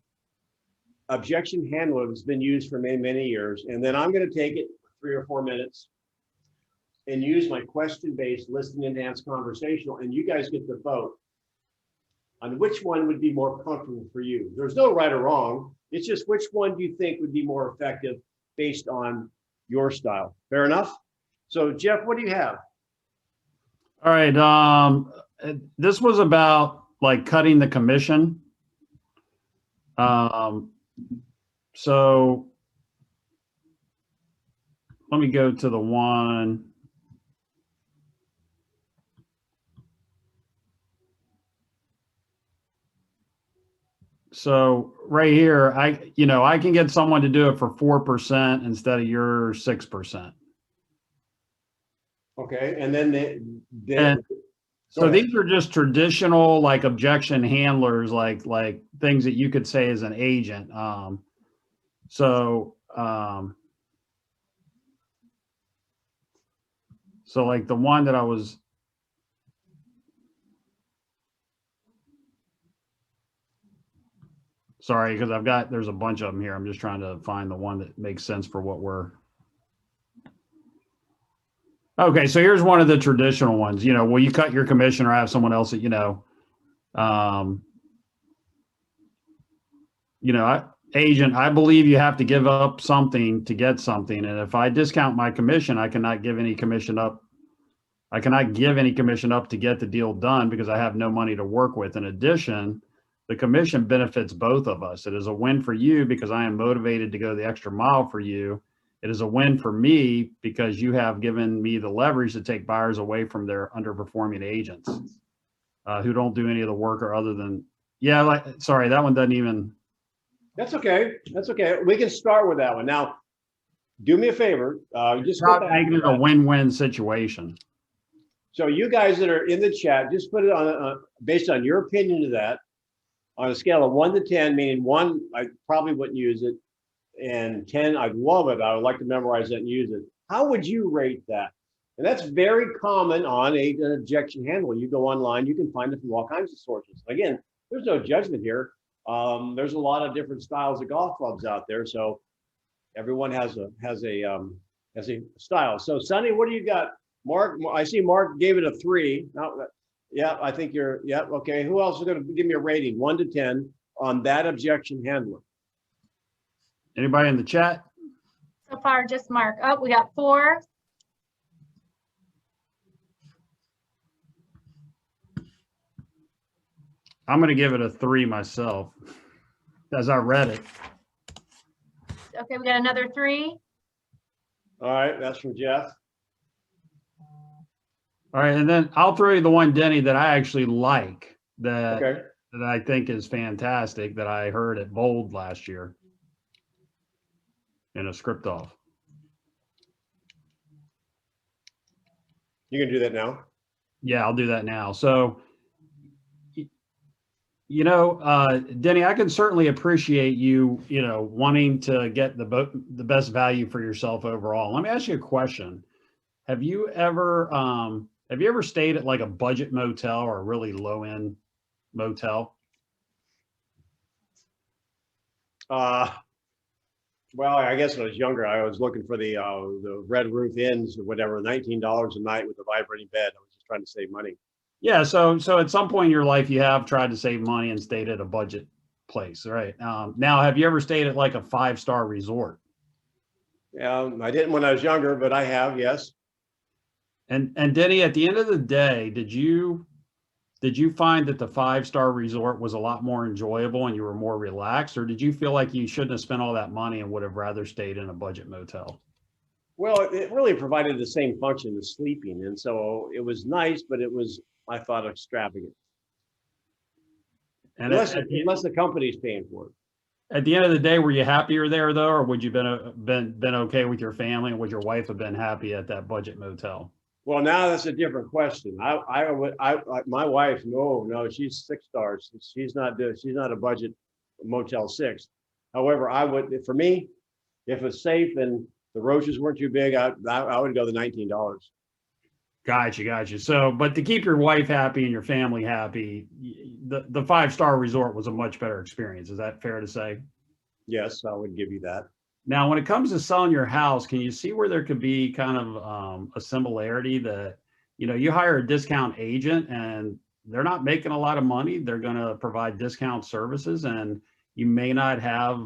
A: objection handler that's been used for many years, and then I'm going to take it for 3 or 4 minutes and use my question-based listening enhanced conversational, and you guys get to vote on which one would be more comfortable for you. There's no right or wrong. It's just which one do you think would be more effective based on your style. Fair enough? So Jeff, what do you have?
B: All right. This was about like cutting the commission. So let me go to the one. So right here, I can get someone to do it for 4% instead of your 6%.
A: Okay, and then
B: so these are just traditional like objection handlers, like things that you could say as an agent. So like the one that I was. Sorry, because there's a bunch of them here. I'm just trying to find the one that makes sense for what we're. Okay, so here's one of the traditional ones. Will you cut your commission or have someone else that, agent, I believe you have to give up something to get something. And if I discount my commission, I cannot give any commission up. I cannot give any commission up to get the deal done because I have no money to work with. In addition, the commission benefits both of us. It is a win for you because I am motivated to go the extra mile for you. It is a win for me because you have given me the leverage to take buyers away from their underperforming agents who don't do any of the work or other than, sorry, that one doesn't even,
A: That's okay. That's okay. We can start with that one. Now, do me a favor. Just go
B: Not
A: back.
B: making it a win-win situation.
A: So you guys that are in the chat, just put it on based on your opinion of that on a scale of 1 to 10, meaning 1, I probably wouldn't use it, and 10, I'd love it. I would like to memorize that and use it. How would you rate that? And that's very common on an objection handler. You go online, you can find it from all kinds of sources. Again, there's no judgment here. There's a lot of different styles of golf clubs out there, so everyone has a style. So Sonny, what do you got? Mark, I see Mark gave it a 3. No, yeah, I think you're, yeah, okay. Who else is going to give me a rating, 1 to 10 on that objection handler?
B: Anybody in the chat?
C: So far, just Mark. Oh, we got 4.
B: I'm going to give it a 3 myself, as I read it.
C: Okay, we got another 3.
A: All right, that's from Jeff.
B: All right, and then I'll throw you the one, Denny, that I actually like, that
A: Okay.
B: that I think is fantastic, that I heard at Bold last year in a script off.
A: You can do that now.
B: Yeah, I'll do that now. So, you know, Denny, I can certainly appreciate you, wanting to get the best value for yourself overall. Let me ask you a question. Have you ever stayed at like a budget motel or a really low end motel?
A: Well, I guess when I was younger, I was looking for the Red Roof Inns or whatever, $19 a night with a vibrating bed. I was just trying to save money.
B: Yeah. So at some point in your life, you have tried to save money and stayed at a budget place, right? Now, have you ever stayed at like a 5-star resort?
A: Yeah, I didn't when I was younger, but I have, yes.
B: And Denny, at the end of the day, did you find that the 5-star resort was a lot more enjoyable and you were more relaxed, or did you feel like you shouldn't have spent all that money and would have rather stayed in a budget motel?
A: Well, it really provided the same function as sleeping. And so it was nice, but it was, I thought, extravagant.
B: And
A: Unless the company's paying for it.
B: at the end of the day, were you happier there though, or would you been okay with your family, and would your wife have been happy at that budget motel?
A: Well, now that's a different question. My wife, no, she's 6 stars. She's not a budget Motel 6. However, for me, if it's safe and the roaches weren't too big, I would go the $19.
B: Gotcha. So, but to keep your wife happy and your family happy, the 5-star resort was a much better experience. Is that fair to say?
A: Yes, I would give you that.
B: Now, when it comes to selling your house, can you see where there could be kind of a similarity that, you hire a discount agent and they're not making a lot of money. They're going to provide discount services, and you may not have,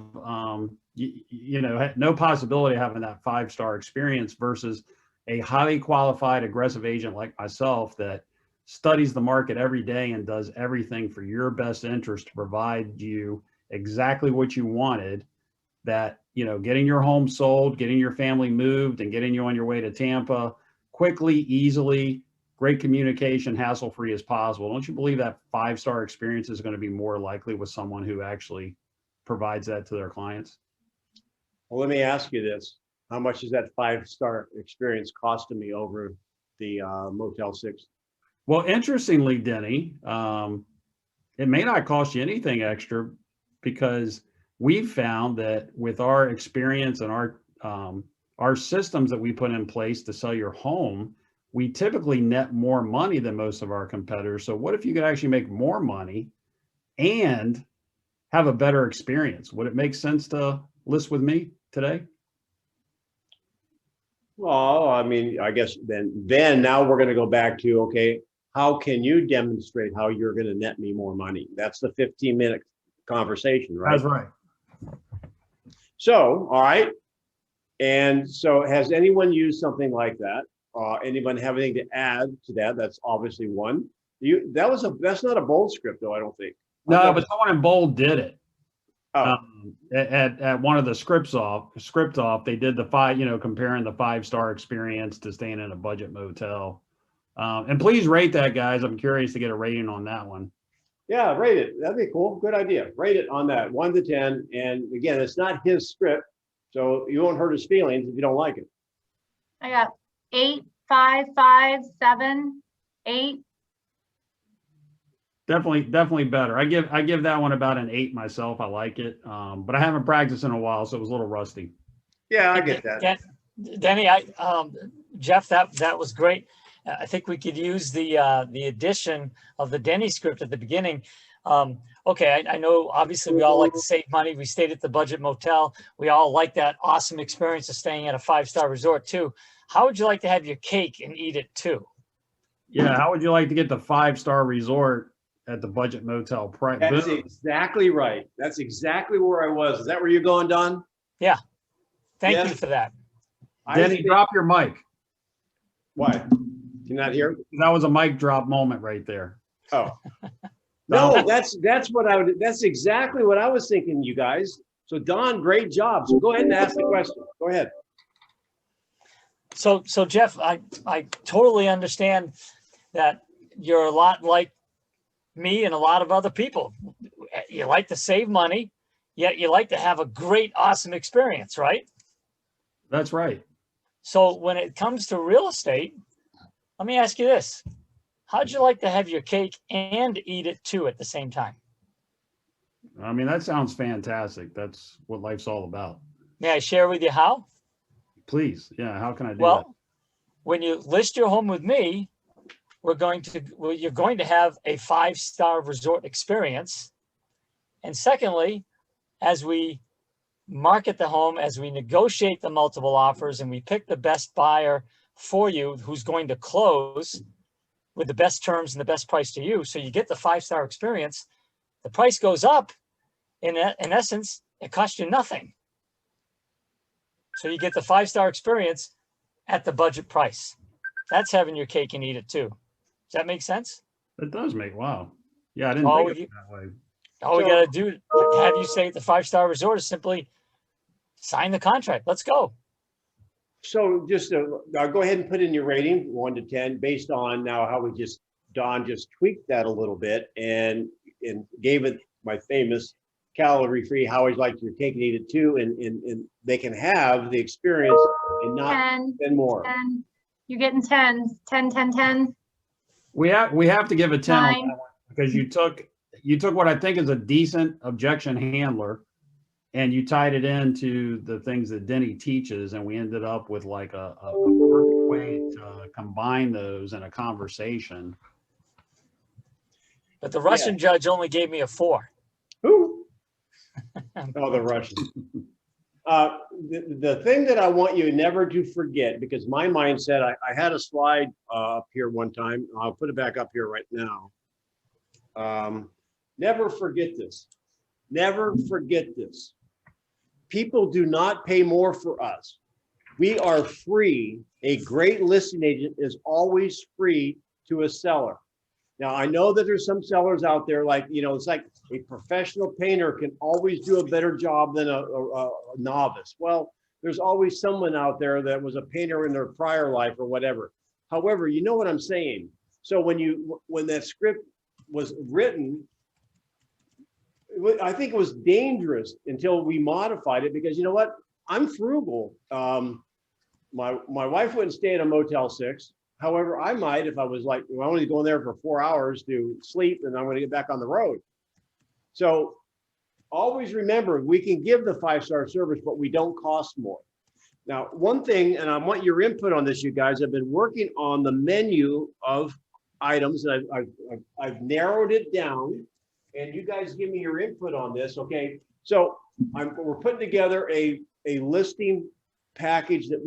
B: no possibility of having that 5-star experience versus a highly qualified, aggressive agent like myself that studies the market every day and does everything for your best interest to provide you exactly what you wanted. That, getting your home sold, getting your family moved, and getting you on your way to Tampa quickly, easily, great communication, hassle-free as possible. Don't you believe that 5-star experience is going to be more likely with someone who actually provides that to their clients?
A: Well, let me ask you this. How much is that 5-star experience costing me over the Motel 6?
B: Well, interestingly, Denny, it may not cost you anything extra, because we've found that with our experience and our systems that we put in place to sell your home, we typically net more money than most of our competitors. So what if you could actually make more money and have a better experience? Would it make sense to list with me today?
A: Well, I mean, I guess then now we're going to go back to, okay, how can you demonstrate how you're going to net me more money? That's the 15-minute conversation, right?
B: That's right.
A: So, all right. And so has anyone used something like that? Anyone have anything to add to that? That's obviously one. That's not a Bold script though, I don't think.
B: No, but someone in Bold did it.
A: Oh.
B: At one of the script off, they did the 5, comparing the 5-star experience to staying in a budget motel. And please rate that, guys. I'm curious to get a rating on that one.
A: Yeah, rate it. That'd be cool. Good idea. Rate it on that 1 to 10. And again, it's not his script, so you won't hurt his feelings if you don't like it.
C: I got 8, 5, 5, 7, 8.
B: Definitely better. I give that one about an 8 myself. I like it, but I haven't practiced in a while, so it was a little rusty.
A: Yeah, I get that.
G: Denny, Jeff, that was great. I think we could use the addition of the Denny script at the beginning. Okay, I know obviously we all like to save money. We stayed at the budget motel. We all like that awesome experience of staying at a 5-star resort too. How would you like to have your cake and eat it too?
B: Yeah, how would you like to get the 5-star resort at the budget motel price?
A: That's exactly right. That's exactly where I was. Is that where you're going, Don?
G: Yeah. Thank
A: Yes.
G: you for that.
B: Denny, drop your mic.
A: Why? Can you not hear?
B: That was a mic drop moment right there.
A: Oh. No, that's what I would, that's exactly what I was thinking, you guys. So Don, great job. So go ahead and ask the question. Go ahead.
G: So Jeff, I totally understand that you're a lot like me and a lot of other people. You like to save money, yet you like to have a great, awesome experience, right?
B: That's right.
G: So when it comes to real estate, let me ask you this. How'd you like to have your cake and eat it too at the same time?
B: I mean, that sounds fantastic. That's what life's all about.
G: May I share with you how?
B: Please. Yeah. How can I do that?
G: Well, when you list your home with me, you're going to have a 5-star resort experience. And secondly, as we market the home, as we negotiate the multiple offers and we pick the best buyer for you who's going to close with the best terms and the best price to you, so you get the 5-star experience, the price goes up. In essence, it costs you nothing. So you get the 5-star experience at the budget price. That's having your cake and eat it too. Does that make sense?
B: It does make, wow. Yeah, I didn't
G: All
B: think of
G: you-
B: it that way.
G: All we got to do to have you stay at the 5-star resort is simply sign the contract. Let's go.
A: So just now go ahead and put in your rating 1 to 10 based on now how Don just tweaked that a little bit and gave it my famous calorie-free, how he'd like your cake and eat it too. And they can have the experience and not
C: 10,
A: spend more.
C: 10. You're getting 10s. 10, 10, 10.
B: We have to give a 10 on
C: 9.
B: that one because you took what I think is a decent objection handler and you tied it into the things that Denny teaches, and we ended up with like a perfect way to combine those in a conversation.
G: But the Russian judge only gave me a 4.
A: Who? Oh, the Russians. The thing that I want you never to forget, because my mindset, I had a slide up here one time. I'll put it back up here right now. Never forget this. Never forget this. People do not pay more for us. We are free. A great listing agent is always free to a seller. Now, I know that there's some sellers out there like, it's like a professional painter can always do a better job than a novice. Well, there's always someone out there that was a painter in their prior life or whatever. However, you know what I'm saying? So when that script was written, I think it was dangerous until we modified it, because you know what? I'm frugal. My wife wouldn't stay at a Motel 6. However, I might if I was like, I'm only going there for 4 hours to sleep and I'm going to get back on the road. So always remember, we can give the 5-star service, but we don't cost more. Now, one thing, and I want your input on this, you guys, I've been working on the menu of items, and I've narrowed it down, and you guys give me your input on this, okay? So we're putting together a listing package that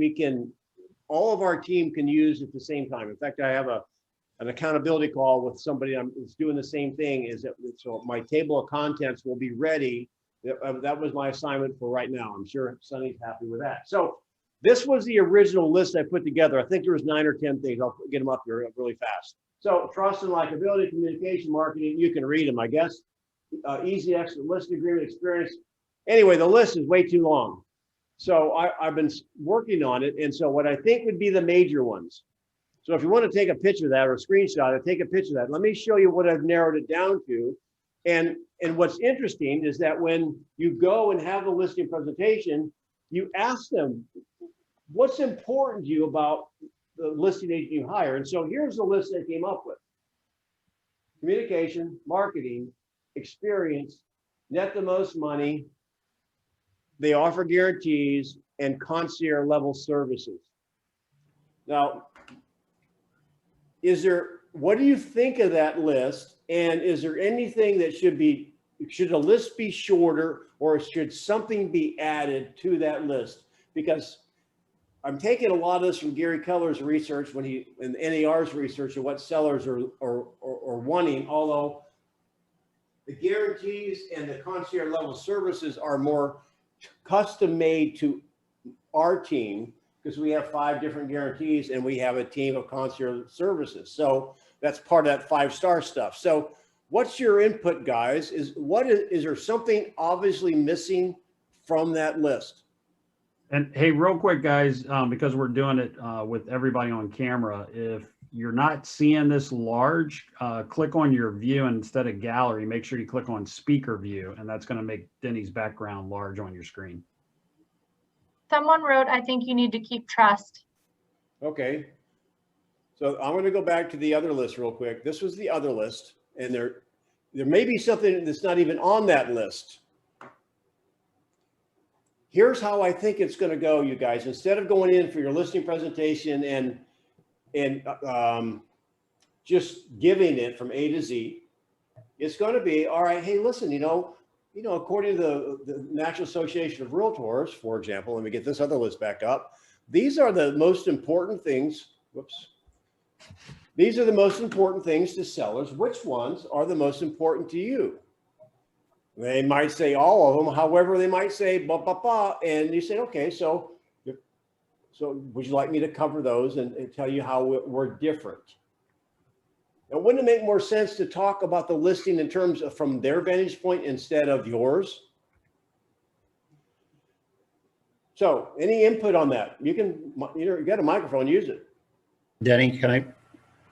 A: all of our team can use at the same time. In fact, I have an accountability call with somebody that's doing the same thing. So my table of contents will be ready. That was my assignment for right now. I'm sure Sonny's happy with that. So this was the original list I put together. I think there was 9 or 10 things. I'll get them up here really fast. So trust and likability, communication, marketing, you can read them, I guess. Easy exit, listing agreement, experience. Anyway, the list is way too long. So I've been working on it. And so what I think would be the major ones. So if you want to take a picture of that or a screenshot, or take a picture of that, let me show you what I've narrowed it down to. And what's interesting is that when you go and have the listing presentation, you ask them, what's important to you about the listing agent you hire? And so here's the list they came up with: communication, marketing, experience, net the most money, they offer guarantees, and concierge level services. Now, what do you think of that list? And is there anything that should a list be shorter, or should something be added to that list? Because I'm taking a lot of this from Gary Keller's research and NAR's research of what sellers are wanting, although the guarantees and the concierge level services are more custom made to our team, because we have 5 different guarantees and we have a team of concierge services. So that's part of that 5-star stuff. So what's your input, guys? Is there something obviously missing from that list?
B: And hey, real quick, guys, because we're doing it with everybody on camera, if you're not seeing this large, click on your view, and instead of gallery, make sure you click on speaker view, and that's going to make Denny's background large on your screen.
C: Someone wrote, I think you need to keep trust.
A: Okay. So I'm going to go back to the other list real quick. This was the other list, and there may be something that's not even on that list. Here's how I think it's going to go, you guys. Instead of going in for your listing presentation and just giving it from A to Z, it's going to be, all right, hey, listen, according to the National Association of Realtors, for example, let me get this other list back up. These are the most important things. Whoops. These are the most important things to sellers. Which ones are the most important to you? They might say all of them. However, they might say, blah, blah, blah. And you say, okay, so would you like me to cover those and tell you how we're different? Now, wouldn't it make more sense to talk about the listing in terms of from their vantage point instead of yours? So any input on that? You can, you got a microphone, use it.
I: Denny, can I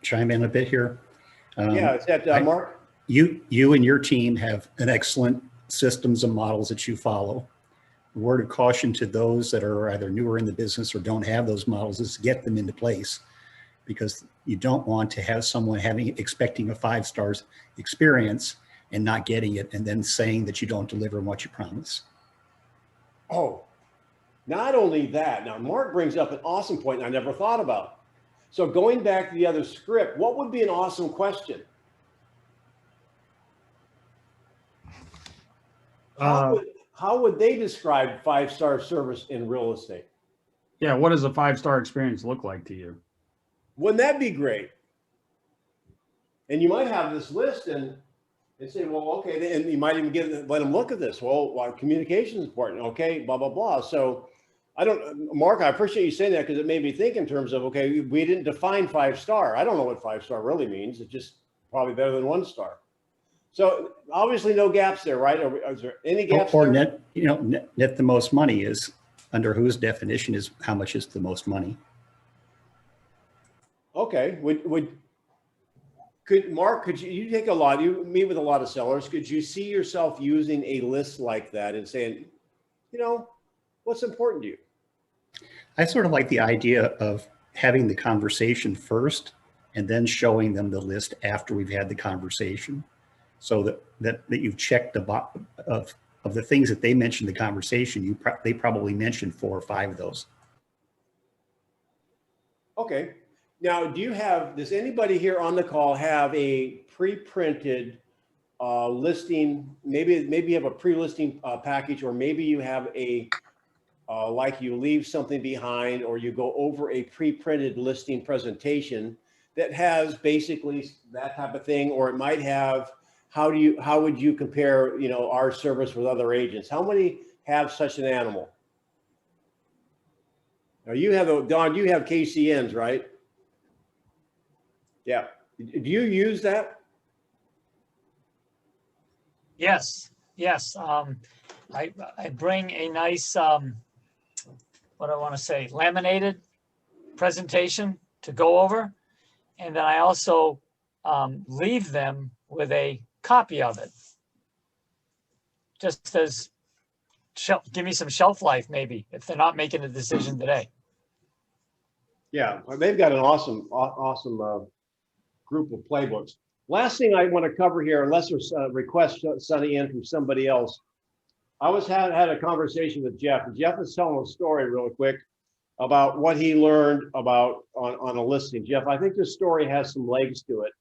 I: chime in a bit here?
A: Yeah, is that Mark?
I: You and your team have an excellent systems and models that you follow. Word of caution to those that are either newer in the business or don't have those models is get them into place, because you don't want to have someone expecting a 5 stars experience and not getting it, and then saying that you don't deliver what you promise.
A: Oh, not only that. Now, Mark brings up an awesome point I never thought about. So going back to the other script, what would be an awesome question? How would they describe 5-star service in real estate?
B: Yeah, what does a 5-star experience look like to you?
A: Wouldn't that be great? And you might have this list and say, well, okay, and you might even let them look at this. Well, communication is important. Okay, blah, blah, blah. So Mark, I appreciate you saying that, because it made me think in terms of, okay, we didn't define 5-star. I don't know what 5-star really means. It's just probably better than 1-star. So obviously no gaps there, right? Is there any gaps
I: or
A: there?
I: net the most money is, under whose definition is how much is the most money?
A: Okay, Mark, could you take you meet with a lot of sellers, could you see yourself using a list like that and saying, what's important to you?
I: I sort of like the idea of having the conversation first and then showing them the list after we've had the conversation, so that you've checked the box of the things that they mentioned in the conversation. They probably mentioned 4 or 5 of those.
A: Okay. Now, does anybody here on the call have a pre-printed listing? Maybe you have a pre-listing package, or maybe you have like you leave something behind, or you go over a pre-printed listing presentation that has basically that type of thing, or it might have, how would you compare, our service with other agents? How many have such an animal? Now Don, you have KCNs, right? Yeah. Do you use that?
G: Yes. I bring a nice, what I want to say, laminated presentation to go over. And then I also leave them with a copy of it. just as give me some shelf life, maybe, if they're not making a decision today.
A: Yeah, they've got an awesome group of playbooks. Last thing I want to cover here, unless there's a request, Sonny, in from somebody else. I had a conversation with Jeff, and Jeff is telling a story real quick about what he learned about on a listing. Jeff, I think this story has some legs to it,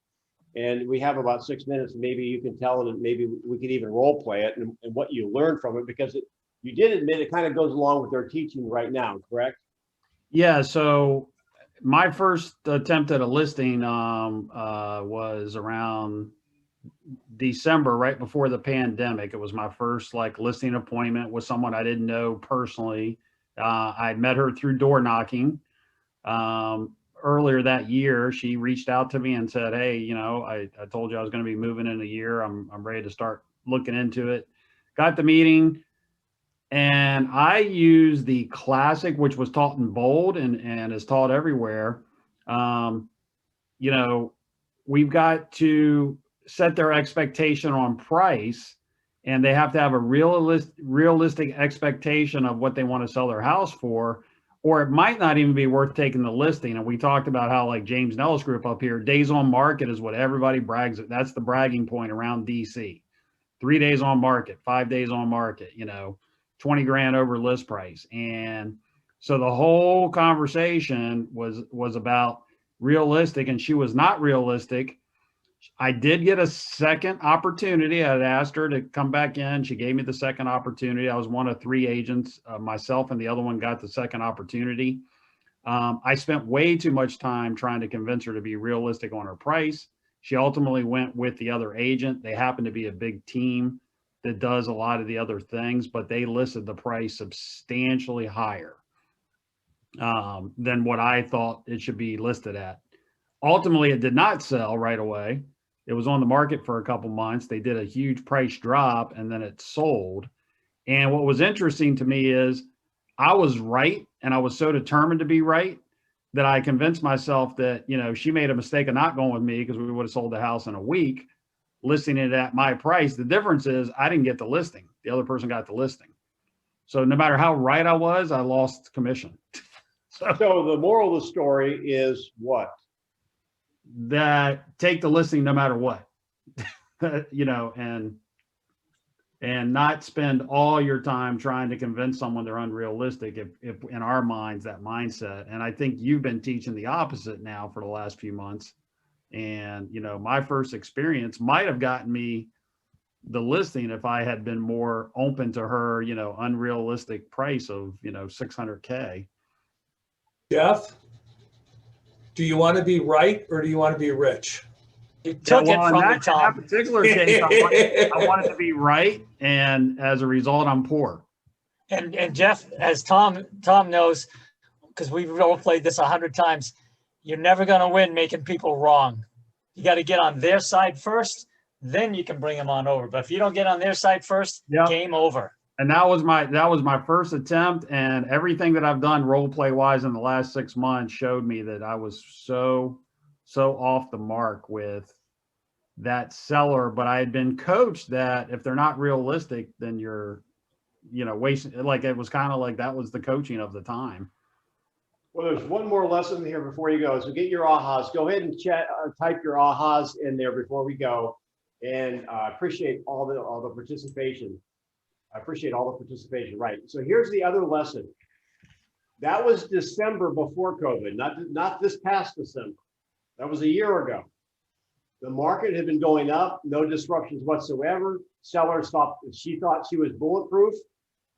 A: and we have about 6 minutes. Maybe you can tell it, and maybe we can even role play it and what you learned from it, because you did admit it kind of goes along with their teaching right now, correct?
B: Yeah. So my first attempt at a listing was around December, right before the pandemic. It was my first like listing appointment with someone I didn't know personally. I met her through door knocking. Earlier that year, she reached out to me and said, "Hey, you know, I told you I was going to be moving in a year. I'm ready to start looking into it." Got the meeting, and I used the classic, which was taught in bold and is taught everywhere. You know, we've got to set their expectation on price, and they have to have a realistic expectation of what they want to sell their house for, or it might not even be worth taking the listing. And we talked about how, like James Nellis Group up here, days on market is what everybody brags at. That's the bragging point around DC. 3 days on market, 5 days on market, you know, 20 grand over list price. And so the whole conversation was about realistic, and she was not realistic. I did get a second opportunity. I had asked her to come back in. She gave me the second opportunity. I was one of 3 agents, myself and the other one got the second opportunity. I spent way too much time trying to convince her to be realistic on her price. She ultimately went with the other agent. They happen to be a big team that does a lot of the other things, but they listed the price substantially higher than what I thought it should be listed at. Ultimately, it did not sell right away. It was on the market for a couple months. They did a huge price drop, and then it sold. And what was interesting to me is I was right, and I was so determined to be right that I convinced myself that, you know, she made a mistake of not going with me, because we would have sold the house in a week, listing it at my price. The difference is I didn't get the listing. The other person got the listing. So no matter how right I was, I lost commission.
A: So the moral of the story is what?
B: That take the listing no matter what, you know, and not spend all your time trying to convince someone they're unrealistic if in our minds, that mindset. And I think you've been teaching the opposite now for the last few months. And, you know, my first experience might have gotten me the listing if I had been more open to her, you know, unrealistic price of, you know, 600K.
D: Jeff, do you want to be right or do you want to be rich?
G: You took it from me,
B: In that
G: Tom.
B: particular case, I wanted to be right, and as a result, I'm poor.
G: And Jeff, as Tom knows, because we've role played this 100 times, you're never going to win making people wrong. You got to get on their side first, then you can bring them on over. But if you don't get on their side first,
B: Yep.
G: Game over.
B: And that was my first attempt, and everything that I've done role play wise in the last 6 months showed me that I was so off the mark with that seller. But I had been coached that if they're not realistic, then you're, you know, wasting. Like, it was kind of like that was the coaching of the time.
A: Well, there's one more lesson here before you go. So get your ahas. Go ahead and type your ahas in there before we go. And I appreciate all the participation. I appreciate all the participation. Right. So here's the other lesson. That was December before COVID, not this past December. That was a year ago. The market had been going up, no disruptions whatsoever. Sellers thought she was bulletproof,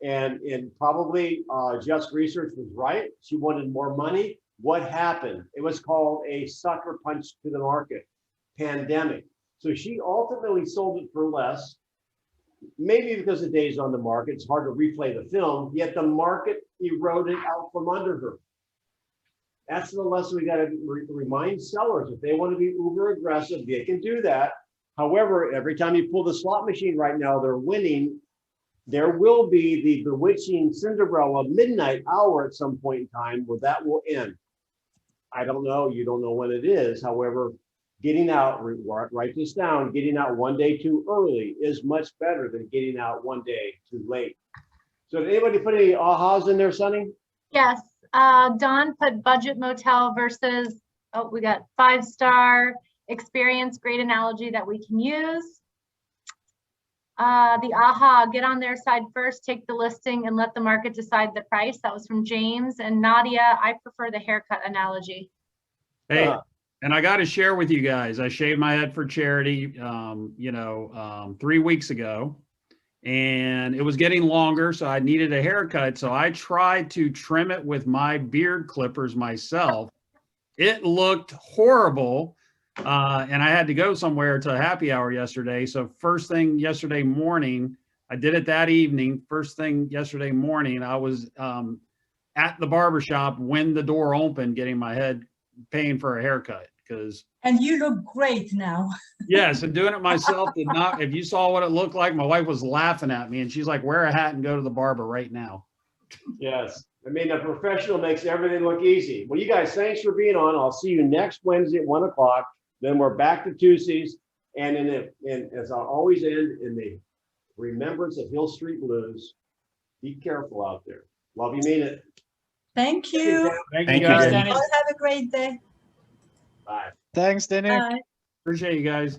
A: and probably Just Research was right. She wanted more money. What happened? It was called a sucker punch to the market, pandemic. So she ultimately sold it for less. Maybe because the days on the market, it's hard to replay the film, yet the market eroded out from under her. That's the lesson we got to remind sellers. If they want to be uber aggressive, they can do that. However, every time you pull the slot machine right now, they're winning. There will be the bewitching Cinderella midnight hour at some point in time where that will end. I don't know. You don't know when it is. However, getting out, write this down, getting out one day too early is much better than getting out one day too late. So did anybody put any ahas in there, Sonny?
C: Yes, Don put budget motel versus, oh, we got 5-star experience, great analogy that we can use. The aha, get on their side first, take the listing and let the market decide the price. That was from James. And Nadia, I prefer the haircut analogy.
B: Hey, and I got to share with you guys, I shaved my head for charity, 3 weeks ago, and it was getting longer, so I needed a haircut. So I tried to trim it with my beard clippers myself. It looked horrible. And I had to go somewhere to a happy hour yesterday. So first thing yesterday morning, I did it that evening. First thing yesterday morning, I was at the barbershop when the door opened, getting my head paying for a haircut.
E: And you look great now.
B: Yes, and doing it myself did not. If you saw what it looked like, my wife was laughing at me and she's like, wear a hat and go to the barber right now.
A: Yes. I mean, a professional makes everything look easy. Well, you guys, thanks for being on. I'll see you next Wednesday at 1 o'clock. Then we're back to Tuesdays. And as I always end, in the remembrance of Hill Street Blues, be careful out there. Love you, mean it.
E: Thank you.
B: Thank
I: Thank
B: you
I: you,
B: guys.
I: Denny.
E: All have a great day.
A: Bye.
J: Thanks, Denny.
E: Bye.
B: Appreciate you guys.